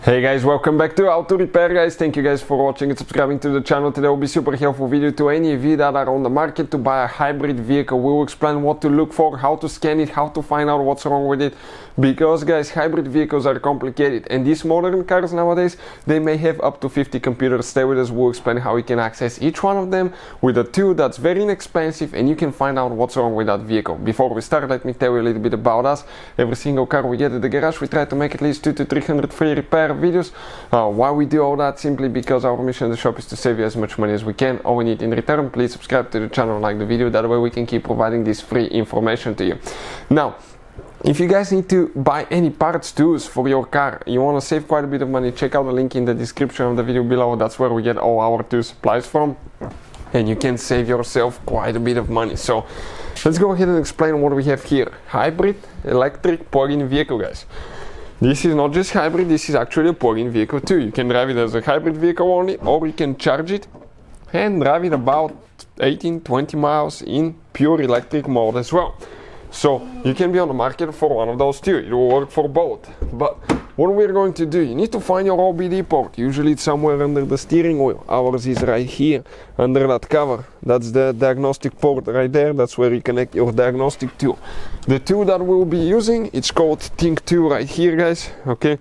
Hey guys, welcome back to How to Repair guys. Thank you guys for watching and subscribing to the channel. Today will be super helpful video to any of you that are on the market to buy a hybrid vehicle. We will explain what to look for, how to scan it, how to find out what's wrong with it. Because guys, hybrid vehicles are complicated and these modern cars nowadays, they may have up to 50 computers. Stay with us, we'll explain how you can access each one of them with a tool that's very inexpensive and you can find out what's wrong with that vehicle. Before we start, let me tell you a little bit about us. Every single car we get at the garage, we try to make at least 200 to 300 free repair videos. Why we do all that? Simply because our mission in the shop is to save you as much money as we can. All we need in return, please subscribe to the channel, like the video, that way we can keep providing this free information to you. Now, if you guys need to buy any parts tools for your car, you want to save quite a bit of money, check out the link in the description of the video below. That's where we get all our tool supplies from and you can save yourself quite a bit of money. So let's go ahead and explain what we have here. Hybrid electric plug-in vehicle, guys. This is not just hybrid, this is actually a plug-in vehicle too. You can drive it as a hybrid vehicle only, or you can charge it and drive it about 18-20 miles in pure electric mode as well. So you can be on the market for one of those too. It will work for both. But what we're going to do, you need to find your OBD port. Usually it's somewhere under the steering wheel. Ours is right here under that cover. That's the diagnostic port right there. That's where you connect your diagnostic tool. The tool that we'll be using, it's called Think 2 right here, guys. Okay,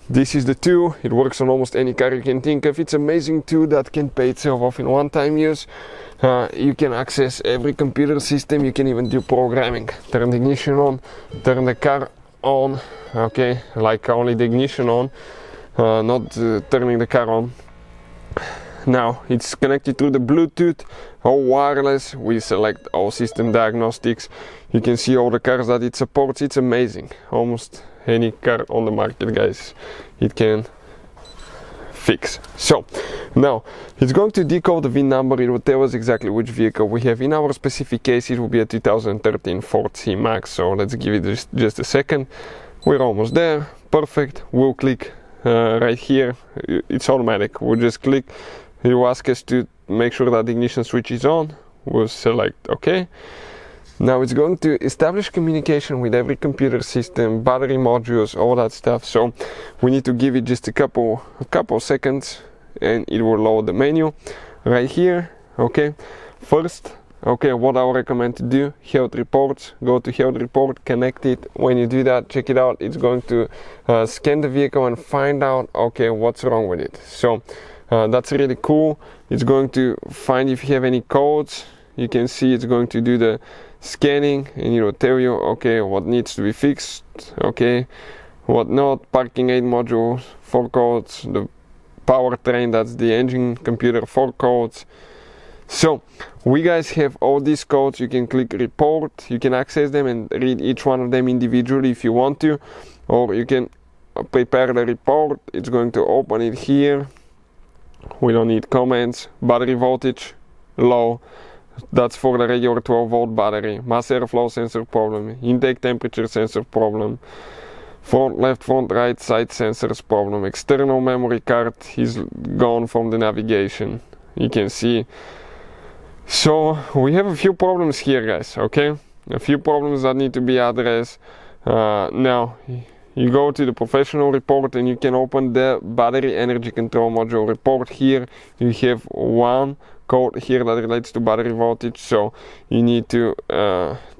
this is the tool. It works on almost any car you can think of. It's an amazing tool that can pay itself off in one-time use. You can access every computer system. You can even do programming. Turn the ignition on, turn the car on. Okay, like only the ignition on, not turning the car on. Now it's connected through the Bluetooth or wireless. We select all system diagnostics. You can see all the cars that it supports. It's amazing. Almost any car on the market, guys, it can fix. So now it's going to decode the VIN number. It will tell us exactly which vehicle we have. In our specific case, it will be a 2013 Ford C-Max. So let's give it just a second. We're almost there. Perfect. We'll click right here. It's automatic. We'll just click. It will ask us to make sure that the ignition switch is on. We'll select OK. Now it's going to establish communication with every computer system, battery modules, all that stuff. So we need to give it just a couple seconds and it will load the menu right here. Okay, first, okay, what I would recommend to do, health reports. Go to health report, connect it. When you do that, check it out. It's going to scan the vehicle and find out, okay, what's wrong with it. So that's really cool. It's going to find if you have any codes. You can see it's going to do the scanning and it will tell you, okay, what needs to be fixed, okay, what not. Parking aid module, 4 codes. The powertrain, that's the engine computer, 4 codes. So we guys have all these codes. You can click report, you can access them and read each one of them individually if you want to, or you can prepare the report. It's going to open it here. We don't need comments. Battery voltage low, that's for the regular 12-volt battery. Mass airflow sensor problem, intake temperature sensor problem, front left, front right side sensors problem, external memory card is gone from the navigation. You can see. So we have a few problems here, guys. Okay, a few problems that need to be addressed. Now you go to the professional report and you can open the battery energy control module report. Here you have one code here that relates to battery voltage, so you need to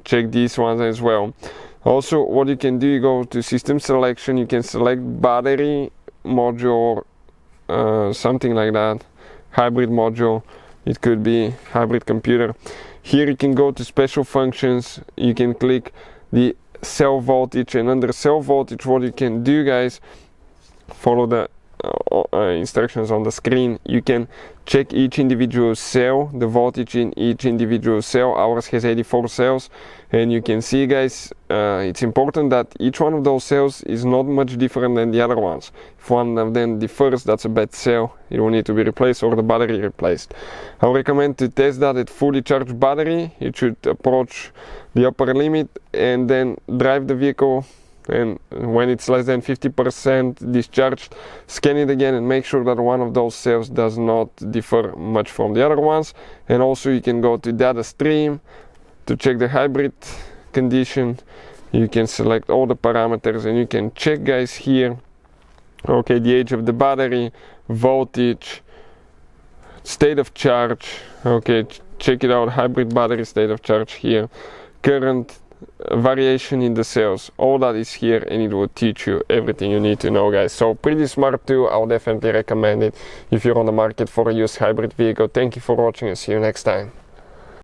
check these ones as well. Also, what you can do, you go to system selection, you can select battery module, something like that, hybrid module. It could be hybrid computer. Here you can go to special functions. You can click the cell voltage, and under cell voltage, what you can do, guys, follow the instructions on the screen. You can check each individual cell, the voltage in each individual cell. Ours has 84 cells, and you can see, guys, it's important that each one of those cells is not much different than the other ones. If one of them differs, that's a bad cell. It will need to be replaced or the battery replaced. I recommend to test that at fully charged battery. It should approach the upper limit and then drive the vehicle, and when it's less than 50% discharged, scan it again and make sure that one of those cells does not differ much from the other ones. And also you can go to data stream to check the hybrid condition. You can select all the parameters and you can check, guys, here Okay, the age of the battery, voltage, state of charge. Okay, check it out, hybrid battery state of charge here, current, variation in the cells, all that is here, and it will teach you everything you need to know, guys. So pretty smart too. I'll definitely recommend it if you're on the market for a used hybrid vehicle. Thank you for watching and see you next time.